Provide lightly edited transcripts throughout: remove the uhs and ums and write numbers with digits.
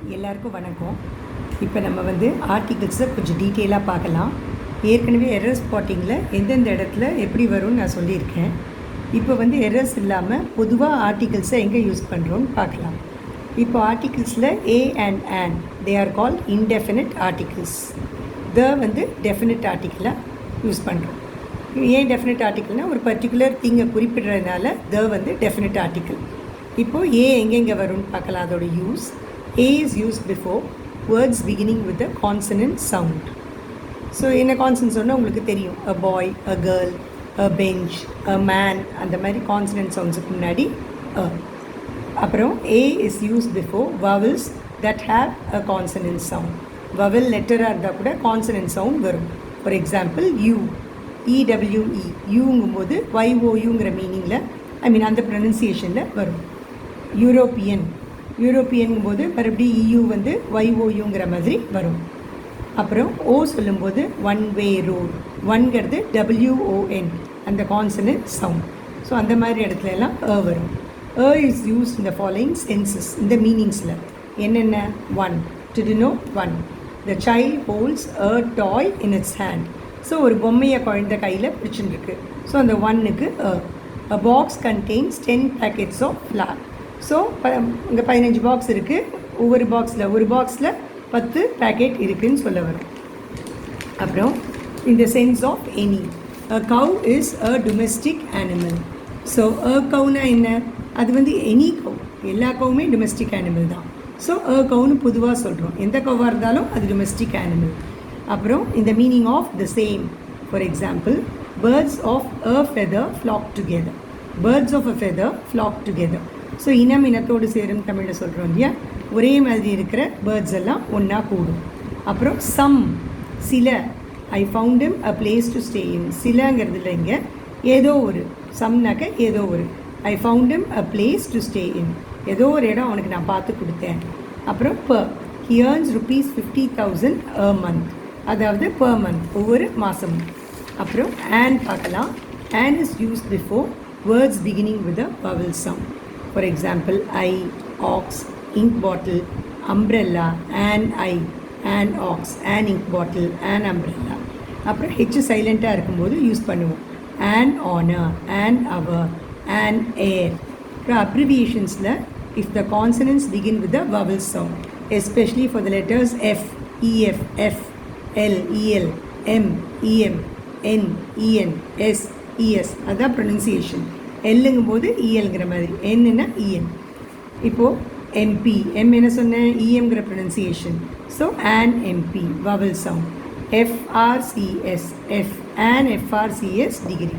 எல்லாருக்கும் வணக்கம். இப்போ நம்ம வந்து ஆர்டிகிள்ஸை கொஞ்சம் டீட்டெயிலாக பார்க்கலாம். ஏற்கனவே எரர் ஸ்பாட்டிங்கில் எந்தெந்த இடத்துல எப்படி வரும்னு நான் சொல்லியிருக்கேன். இப்போ வந்து எரர்ஸ் இல்லாமல் பொதுவாக ஆர்டிகிள்ஸை எங்கே யூஸ் பண்ணுறோன்னு பார்க்கலாம். இப்போ ஆர்டிகிள்ஸில் a and an they are called indefinite articles. The வந்து டெஃபினிட் ஆர்டிக்கிளாக யூஸ் பண்ணுறோம். ஏன் டெஃபினிட் ஆர்டிக்கிள்னால் ஒரு பர்டிகுலர் திங்கை குறிப்பிடுறதுனால த வந்து டெஃபினிட் ஆர்டிக்கிள். இப்போது ஏ எங்கெங்கே வரும்னு பார்க்கலாம். அதோட use A is used before words beginning with a consonant sound. So என்ன கான்சனன்ட் சொன்னால் உங்களுக்கு தெரியும். a boy, a girl, a bench, a man, அந்த மாதிரி கான்சனன்ட் சவுண்ட்ஸுக்கு முன்னாடி அப்புறம் A is used before vowels that have a consonant sound. vowel லெட்டராக இருந்தால் கூட கான்சனன்ட் சவுண்ட் வரும். ஃபார் எக்ஸாம்பிள் யூ, EWE, யூங்கும்போது YOUங்கிற மீனிங்கில் அந்த ப்ரொனன்சியேஷனில் வரும். யூரோப்பியன் போது மறுபடியும் EU வந்து YOUங்கிற மாதிரி வரும். அப்புறம் ஓ சொல்லும்போது ஒன் வே ரோட், ஒன்கிறது WON அந்த கான்சனன்ட் சவுண்ட். ஸோ அந்த மாதிரி இடத்துல எல்லாம் வரும். இஸ் யூஸ் இந்த ஃபாலோயிங் சென்சஸ், இந்த மீனிங்ஸில் என்னென்ன? One, to denote one. The child holds a toy in its hand. So ஒரு பொம்மையை குழந்தை கையில் பிடிச்சிருக்கு. ஸோ அந்த ஒன்னுக்கு a box contains 10 packets of flour. So இங்கே 15 பாக்ஸ் இருக்குது. ஒவ்வொரு பாக்ஸில் 10 பேக்கெட் இருக்குதுன்னு சொல்ல வரும். அப்புறம் இந்த sense of any, a cow is a domestic animal. So a கவுனா என்ன? அது வந்து எனி கவ், எல்லா கவுமே டொமெஸ்டிக் அனிமல் தான். ஸோ அ கவுன்னு பொதுவாக சொல்கிறோம். எந்த கவ்வாக இருந்தாலும் அது டொமெஸ்டிக் அனிமல். அப்புறம் இந்த meaning of the same. For example birds of a feather flock together. Birds of a feather flock together. So இனத்தோடு சேரும் தமிழில் சொல்கிறோம் இல்லையா? ஒரே மாதிரி இருக்கிற பேர்ட்ஸ் எல்லாம் ஒன்றா கூடும். அப்புறம் சம், சில. I found him a place to stay in. சிலங்கிறதுல இங்கே ஏதோ ஒரு, சம்னாக்க ஏதோ ஒரு. I found him a place to stay in, ஏதோ ஒரு இடம் அவனுக்கு நான் பார்த்து கொடுத்தேன். அப்புறம் ஹி ஏர்ன்ஸ் ₹50,000 a month, அதாவது பர் மந்த், ஒவ்வொரு மாதமும். அப்புறம் பார்க்கலாம். Is used before words beginning with a vowel sound. For example, I, ox, ink bottle, umbrella, an ox, an ink bottle, an umbrella. அப்புறம் H சைலண்ட்டாக இருக்கும்போது யூஸ் பண்ணுவோம். an honor, an hour, an air. அப்புறம் அப்ரிவியேஷன்ஸில் if the consonants begin with the vowel sound, especially for the letters F, EF, F, L, EL, M, EM, N, EN, S, ES, அதான் pronunciation. எல்லுங்கும் போது இஎல்ங்கிற மாதிரி, என்னன்னா இஎன். இப்போது MP, M என்ன சொன்னேன்? இஎம்ங்கிற pronunciation. So an MP vowel sound. FRCS, F, an FRCS degree.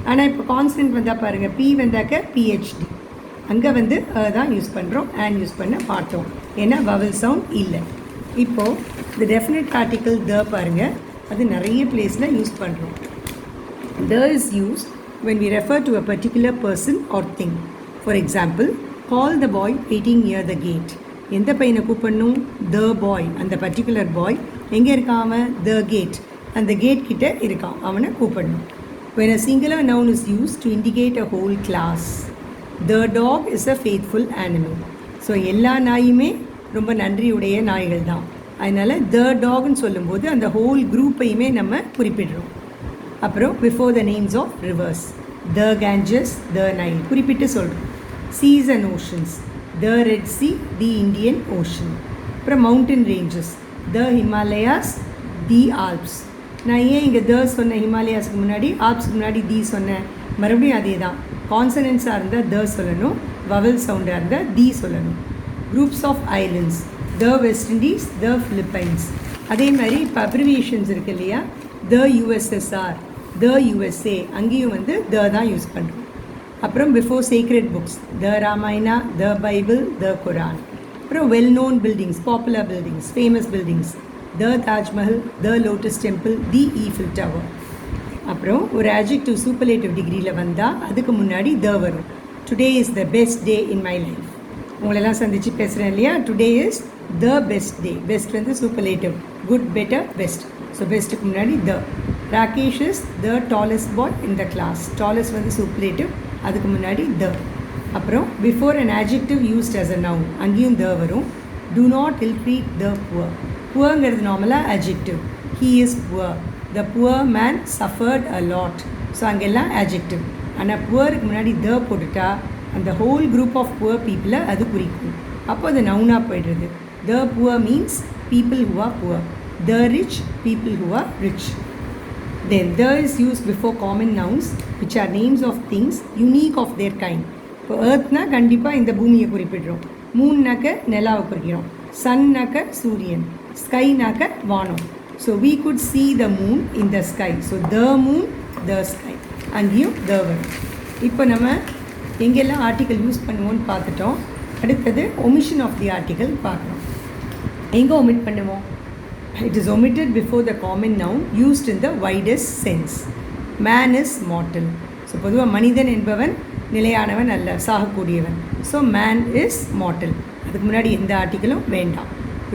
ஆனால் இப்போ கான்ஸ்டன்ட் வந்தால் பாருங்கள், பி வந்தாக்க PhD. அங்கே வந்து தான் யூஸ் பண்ணுறோம், ஆன் யூஸ் பண்ண மாட்டோம், ஏன்னா வவல் சவுண்ட் இல்லை. இப்போது இந்த டெஃபினட் ஆர்டிக்கிள் த பாருங்கள், அது நிறைய பிளேஸில் யூஸ் பண்ணுறோம். The is used when we refer to a particular person or thing. For example, call the boy waiting near the gate. எந்த பையனை கூப்பிடணும்? the boy. அந்த பர்டிகுலர் பாய் எங்கே இருக்கான்? அவன் the gate, அந்த கேட் கிட்ட இருக்கான், அவனை கூப்பிடணும். When a singular noun is used to indicate a whole class, the dog is a faithful animal. So எல்லா நாயுமே ரொம்ப நன்றியுடைய நாய்கள் தான். அதனால் the dogன்னு சொல்லும்போது அந்த ஹோல் குரூப்பையுமே நம்ம குறிப்பிடுறோம். அப்புறம் before the names of rivers, the Ganges, the Nile குறிப்பிட்டு சொல்கிறோம். Seas and oceans, the Red Sea, the Indian Ocean. அப்புறம் mountain ranges, the Himalayas, the Alps. நான் ஏன் இங்கே த சொன்னேன் ஹிமாலயாஸுக்கு முன்னாடி, ஆல்ப்ஸுக்கு முன்னாடி தி சொன்னேன்? மறுபடியும் அதே தான். கான்சனன்ஸாக இருந்தால் த சொல்லணும், வவல் சவுண்டாக இருந்தால் தி சொல்லணும். Groups of islands, the West Indies, the Philippines. அதே மாதிரி இப்போ அப்ரிவியேஷன்ஸ் இருக்குது இல்லையா? த USSR, த USA, அங்கேயும் வந்து த தான் யூஸ் பண்ணுறோம். அப்புறம் before secret books, the Ramayana, the Bible, the Quran. அப்புறம் well known buildings, popular buildings, famous buildings, the Taj Mahal, the lotus temple, the Eiffel tower. அப்புறம் ஒரு ஆட்ஜெக்டிவ் சூப்பர்லேட்டிவ் டிகிரியில் வந்தால் அதுக்கு முன்னாடி த வரும். Today is the best day in my life. உங்களெல்லாம் சந்தித்து பேசுகிறேன் இல்லையா? Today is the best day. Best வந்து superlative, good, better, best. So பெஸ்ட்டுக்கு முன்னாடி the. Rakesh is the tallest boy in the class. Tallest வந்து சூப்பர்லேட்டிவ், அதுக்கு முன்னாடி த. அப்புறம் before an adjective used as a noun, அங்கேயும் த வரும். do not ill-treat the poor. Poorங்கிறது நார்மலாக adjective. He is poor. The poor man suffered a lot. So அங்கெல்லாம் adjective. ஆனால் புவருக்கு முன்னாடி த போட்டுட்டா அந்த ஹோல் குரூப் ஆஃப் புவர் பீப்புளை அது குறிக்கும். அப்போ அது நவுனாக போய்டுறது. The poor means people who are poor. The rich, people who are rich. Then the is used before common nouns which are names of things unique of their kind. இப்போ earthனா கண்டிப்பாக இந்த பூமியை குறிப்பிடுறோம். மூன்னாக்க நிலாவை குறிக்கிறோம். சன்னாக்க சூரியன். ஸ்கைனாக்க வானம். So we could see the moon in the sky. So the moon, the sky. அங்கேயும் the வரும். இப்போ நம்ம எங்கெல்லாம் ஆர்டிக்கல் யூஸ் பண்ணுவோம்னு பார்த்துட்டோம். அடுத்தது omission of the article பார்க்குறோம். எங்கே omit பண்ணுவோம்? It is omitted before the common noun used in the widest sense. Man is mortal. So பொதுவாக மனிதன் என்பவன் நிலையானவன் அல்ல, சாகக்கூடியவன். So man is mortal. அதுக்கு முன்னாடி எந்த ஆர்டிக்கலும் வேண்டாம்.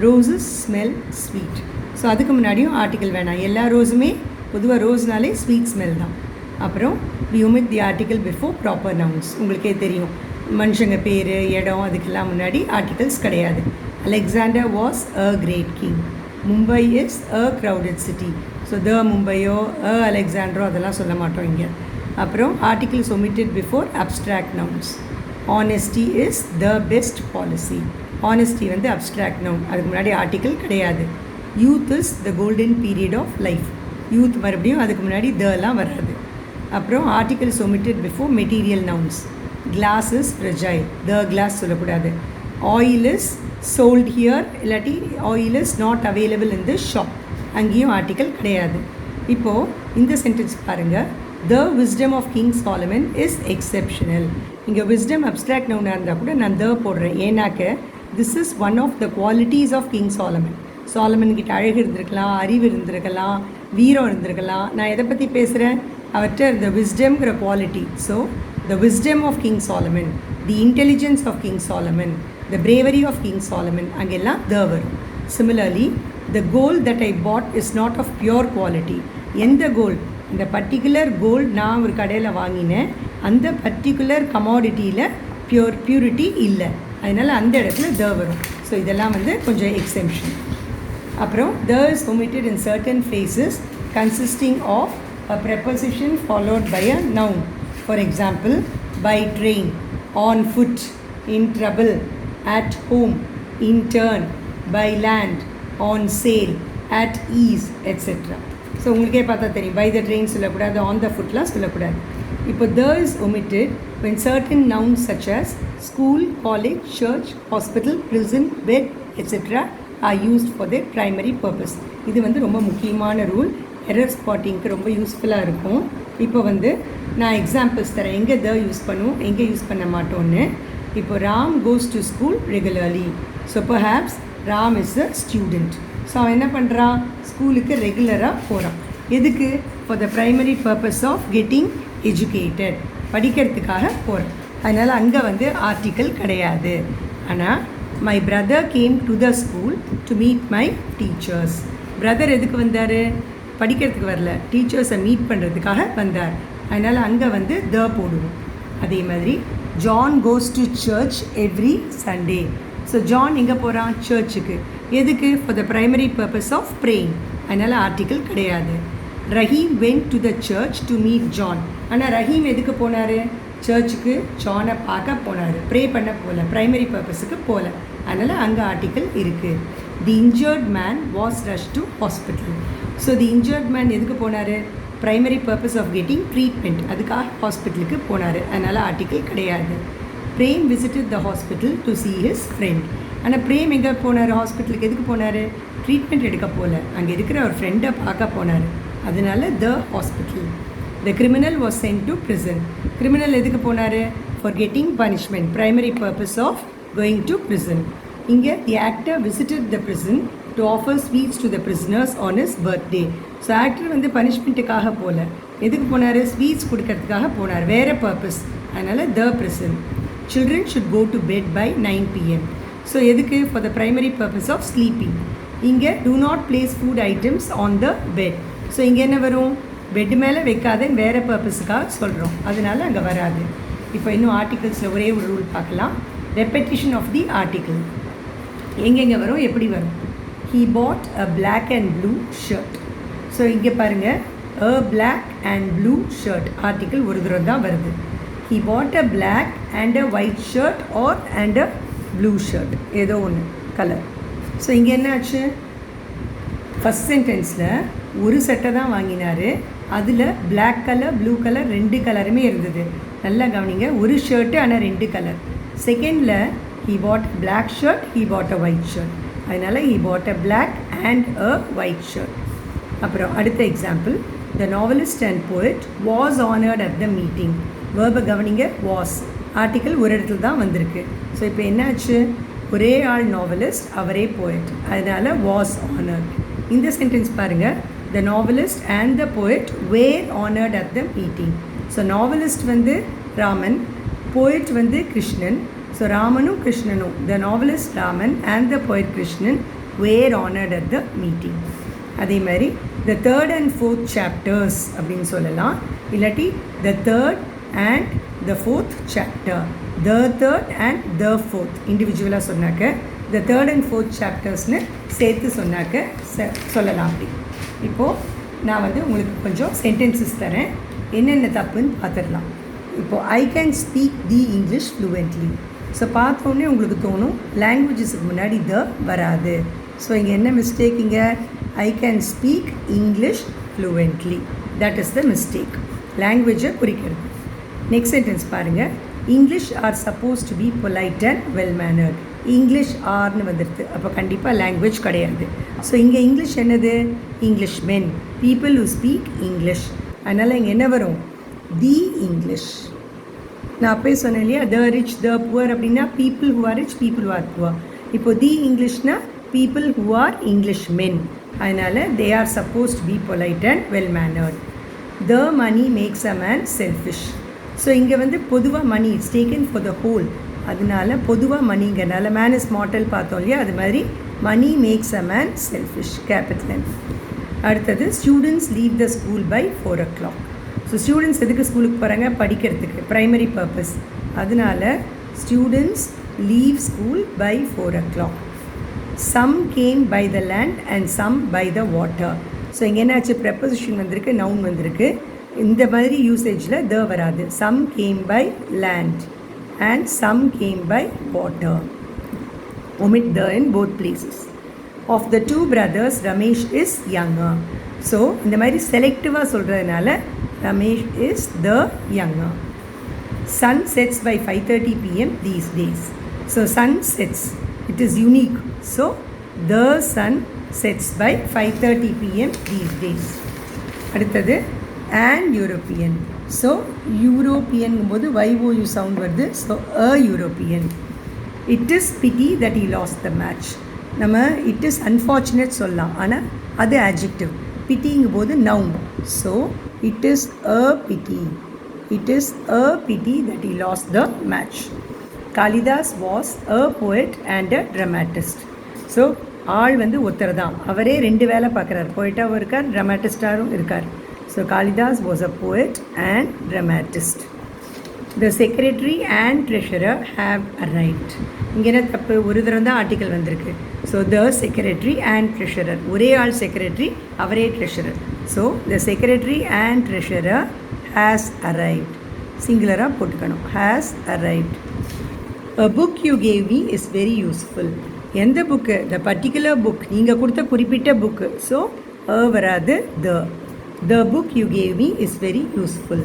Roses smell sweet. ஸோ அதுக்கு முன்னாடியும் ஆர்டிக்கல் வேணாம். எல்லா ரோஸுமே பொதுவாக ரோஸ்னாலே ஸ்வீட் ஸ்மெல் தான். அப்புறம் we omit the article before proper nouns. உங்களுக்கே தெரியும், மனுஷங்க பேர், இடம், அதுக்கெல்லாம் முன்னாடி ஆர்டிகல்ஸ் கிடையாது. Alexander was a great king. Mumbai is a crowded city. So the மும்பையோ அலெக்சாண்ட்ரோ அதெல்லாம் சொல்ல மாட்டோம் இங்கே. அப்புறம் articles omitted before abstract nouns. Honesty is the best policy. Honesty வந்து abstract noun, அதுக்கு முன்னாடி ஆர்டிக்கிள் கிடையாது. Youth is the golden period of life. Youth மறுபடியும் அதுக்கு முன்னாடி தலாம் வராது. அப்புறம் articles omitted before material nouns. Glass is fragile. The glass சொல்லக்கூடாது. Oil is sold here, இல்லாட்டி oil is not available in this shop. அங்கேயும் ஆர்டிக்கல் கிடையாது. இப்போது இந்த சென்டென்ஸ் பாருங்கள். The wisdom of King Solomon is exceptional. இங்கே wisdom abstract noun இருந்தால் கூட நான் the போடுறேன். ஏன்னாக்க this is one of the qualities of King Solomon. Solomon கிட்ட அழகு இருந்திருக்கலாம், அறிவு இருந்திருக்கலாம், வீரம் இருந்திருக்கலாம். நான் எதை பற்றி பேசுகிறேன்? அவர்கிட்ட the wisdomங்கிற quality. So the wisdom of King Solomon, the intelligence of King Solomon, the bravery of King Solomon, அங்கெல்லாம் the வரும். Similarly, the gold that I bought is not of pure quality. எந்த கோல்டு? இந்த particular gold நான் ஒரு கடையில் வாங்கினேன், அந்த particular கமாடிட்டியில் purity இல்லை, அதனால் அந்த இடத்துல த வரும். ஸோ இதெல்லாம் வந்து கொஞ்சம் எக்ஸெம்ஷன். அப்புறம் the is omitted in certain phrases consisting of a preposition followed by a noun. For example, by train, on foot, in trouble, at home, in turn, by land, on sale, at ease, etc. So உங்களுக்கே பார்த்தா தெரியும், by the train சொல்லக்கூடாது, on the ஃபுட்லாம் சொல்லக்கூடாது. இப்போ the is omitted when certain nouns such as school, college, church, hospital, prison, bed, etc. are used for their primary purpose. இது வந்து ரொம்ப முக்கியமான ரூல், எரர் ஸ்பாட்டிங்க்கு ரொம்ப யூஸ்ஃபுல்லாக இருக்கும். இப்போ வந்து நான் எக்ஸாம்பிள்ஸ் தரேன், எங்கே த யூஸ் பண்ணுவோம், எங்கே யூஸ் பண்ண மாட்டோன்னு. இப்போ Ram goes to school regularly. So perhaps Ram is a student. So அவன் என்ன பண்ணுறான்? ஸ்கூலுக்கு ரெகுலராக போகிறான். எதுக்கு? For the primary purpose of getting educated, படிக்கிறதுக்காக போகிறான். அதனால் அங்கே வந்து ஆர்டிக்கல் கிடையாது. ஆனால் my brother came to the school to meet my teachers. Brother எதுக்கு வந்தார்? படிக்கிறதுக்கு வரல, டீச்சர்ஸை மீட் பண்ணுறதுக்காக வந்தார். அதனால் அங்கே வந்து த போடுவோம். அதே மாதிரி John goes to church every Sunday. So John எங்கே போகிறான்? சர்ச்சுக்கு. எதுக்கு? For the primary purpose of praying. அதனால் ஆர்டிக்கல் கிடையாது. Rahim went to the church to meet John. ஆனால் ரஹீம் எதுக்கு போனார்? சர்ச்சுக்கு ஜானை பார்க்க போனார், ப்ரே பண்ண போகல, ப்ரைமரி பர்பஸுக்கு போகல. அதனால் அங்கே ஆர்டிக்கல் இருக்குது. The injured man was rush to hospital. So the injured man எதுக்கு போனார்? Primary purpose of getting treatment, அதுக்காக ஹாஸ்பிட்டலுக்கு போனார். அதனால் ஆர்டிக்கல் கிடையாது. Prem visited the hospital to see his friend. ஆனால் பிரேம் எங்கே போனார்? ஹாஸ்பிட்டலுக்கு எதுக்கு போனார்? ட்ரீட்மெண்ட் எடுக்க போகல, அங்கே இருக்கிற ஒரு ஃப்ரெண்டை பார்க்க போனார். அதனால the hospital. The criminal was sent to prison. Criminal எதுக்கு போனார்? For getting punishment, primary purpose of going to prison. இங்கே the actor visited the prison to offer sweets to the prisoners on his birthday. ஸோ actor வந்து பனிஷ்மெண்ட்டுக்காக போகல, எதுக்கு போனார்? Sweets கொடுக்கறதுக்காக போனார், வேறு பர்பஸ். அதனால் the prison. Children should go to bed by 9 p.m. So எதுக்கு? For the primary purpose of sleeping. இங்கே do not place food items on the bed. ஸோ இங்கே என்ன வரும்? பெட் மேலே வைக்காதன்னு வேறு பர்பஸுக்காக சொல்கிறோம், அதனால அங்கே வராது. இப்போ இன்னும் ஆர்டிகல்ஸில் ஒரே ஒரு ரூல் பார்க்கலாம். Repetition of the article. எங்கெங்கே வரும், எப்படி வரும்? He bought a black and blue shirt. So இங்கே பாருங்கள், a black and blue shirt article ஒரு தடவை தான் வருது. He bought a black and a white shirt or and a blue shirt, ஏதோ ஒன்று கலர். ஸோ இங்கே என்ன ஆச்சு? ஃபஸ்ட் சென்டென்ஸில் ஒரு சட்டை தான் வாங்கினார், அதில் பிளாக் கலர் ப்ளூ கலர் ரெண்டு கலருமே இருந்தது. நல்லா கவனிங்க, ஒரு ஷர்ட்டு ஆனால் ரெண்டு கலர். செகண்டில் he bought a black shirt, he bought a white shirt. அதனால் he bought a black and a white shirt. அப்புறம் அடுத்த example, the novelist and poet was honored at the meeting. வேர்பை கவனிங்க, was ஆர்டிக்கல் ஒரு இடத்துல தான் வந்திருக்கு. So இப்போ என்னாச்சு? ஒரே ஆள் நாவலிஸ்ட், அவரே போயட், அதனால் was honored. இந்த சென்டென்ஸ் பாருங்கள், the novelist and the poet were honored at the meeting. So novelist வந்து ராமன், போயட் வந்து கிருஷ்ணன். ஸோ ராமனும் கிருஷ்ணனும், the novelist Raman and the poet Krishnan were honored at the meeting. அதே மாதிரி the third and fourth chapters அப்படின்னு சொல்லலாம், இல்லாட்டி the third and the fourth chapter, the third and the fourth இண்டிவிஜுவலாக சொன்னாக்க, the third and fourth chaptersனு சேர்த்து சொன்னாக்க சொல்லலாம். அப்படி இப்போது நான் வந்து உங்களுக்கு கொஞ்சம் சென்டென்சஸ் தரேன், என்னென்ன தப்புன்னு பார்த்துடலாம். இப்போது ஐ can speak the English fluently. So பார்த்தோன்னே உங்களுக்கு தோணும் லாங்குவேஜஸுக்கு முன்னாடி த வராது. ஸோ இங்கே என்ன மிஸ்டேக்? இங்கே I can speak English fluently, that is the mistake, லாங்குவேஜை குறிக்கிறது. நெக்ஸ்ட் சென்டென்ஸ் பாருங்கள், English are suppose to be polite and well mannered. English ஆர்னு வந்துடுது, அப்போ கண்டிப்பாக லாங்குவேஜ் கிடையாது. ஸோ இங்கே இங்கிலீஷ் என்னது? English men, people who speak English. அதனால் இங்கே என்ன வரும்? The English. நான் அப்போயே சொன்னேன் இல்லையா, த ரிச் த புவர் அப்படின்னா people who are rich, people who are poor. இப்போ the இங்கிலீஷ்னா people who are English men, அதனால் they are suppose to be polite and well mannered. The money makes a man selfish. So இங்கே வந்து பொதுவாக money it's taken for the whole, அதனால பொதுவாக மணிங்கிறனால man is mortal பார்த்தோம் இல்லையா, அது மாதிரி money makes a man selfish, capital. அடுத்தது students leave the school by 4 o'clock. So students எதுக்கு ஸ்கூலுக்கு போகிறாங்க? படிக்கிறதுக்கு, ப்ரைமரி பர்பஸ். அதனால students leave school by 4 o'clock. Some came by the land and some by the water. So இங்கே என்னாச்சு? Preposition வந்திருக்கு, noun வந்திருக்கு. இந்த மாதிரி யூசேஜில் த வராது. Some came by land and some came by water. Omit the in both places. Of the two brothers, Ramesh is younger. So, இந்த மாதிரி செலக்டிவாக சொல்கிறதுனால Ramesh is the younger. Sun sets by 5:30 p.m. these days. So, sun sets. It is unique. So, the sun sets by 5:30 p.m. these days. அடுத்தது an European. So யூரோப்பியன்ங்கும்போது YOU sound வருது. So a European. It is pity that he lost the match. நம்ம it is unfortunate சொல்லலாம், ஆனால் அது adjective. பிட்டிங்கும் போது noun. So it is a pity, it is a pity that he lost the match. Kalidas was a poet and a dramatist. So ஆள் வந்து ஒருத்தர் தான், அவரே ரெண்டு வேலை பார்க்குறார், போய்ட்டாகவும் இருக்கார், ட்ராமாட்டிஸ்டாகவும் இருக்கார். So Kalidas was a poet and dramatist. The secretary and treasurer have arrived. இங்கே என்ன தப்பு? ஒரு தரம் தான் ஆர்டிக்கல் வந்திருக்கு. So the secretary and treasurer, ஒரே ஆள் செக்ரட்டரி, அவரே treasurer. So the secretary and treasurer has arrived. சிங்குலராக போட்டுக்கணும், has arrived. A book you gave me is very useful. எந்த புக்கு? the particular book, நீங்கள் கொடுத்த குறிப்பிட்ட புக்கு. ஸோ வராது, the book you gave me is very useful.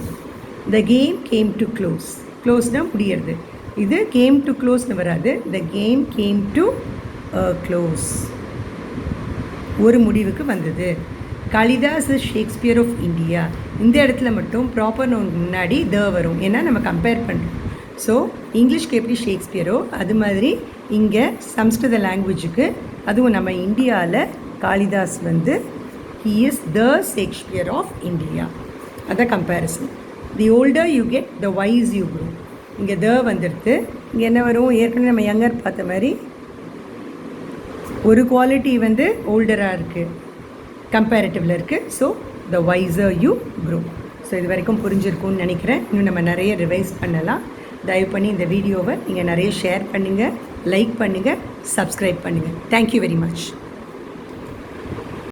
The game came to close. Closeனா முடியறது. இது came to closeனு வராது. The game came to a close. ஒரு முடிவுக்கு வந்தது. Kalidas is Shakespeare of India. இந்த இடத்துல மட்டும் ப்ராப்பர் நோன் முன்னாடி த வரும், ஏன்னா நம்ம கம்பேர் பண்ணுறோம். ஸோ இங்கிலீஷ்க்கு எப்படி ஷேக்ஸ்பியரோ அது மாதிரி இங்கே சம்ஸ்கிருத லாங்குவேஜுக்கு, அதுவும் நம்ம இந்தியாவில் காளிதாஸ் வந்து he is the Shakespeare of India. அதான் comparison. The older you get the wise you grow. இங்கே த வந்துடுது. இங்கே என்ன வரும்? ஏற்கனவே நம்ம யங்கர் பார்த்த மாதிரி ஒரு குவாலிட்டி வந்து ஓல்டராக இருக்குது, கம்பேரிட்டிவில் இருக்குது. So the wiser you grow. So இது வரைக்கும் புரிஞ்சிருக்கும்னு நினைக்கிறேன். இன்னும் நம்ம நிறைய ரிவைஸ் பண்ணலாம். தயவு பண்ணி இந்த வீடியோவை நீங்கள் நிறைய ஷேர் பண்ணுங்கள், லைக் பண்ணுங்கள், சப்ஸ்கிரைப் பண்ணுங்கள். Thank you very much.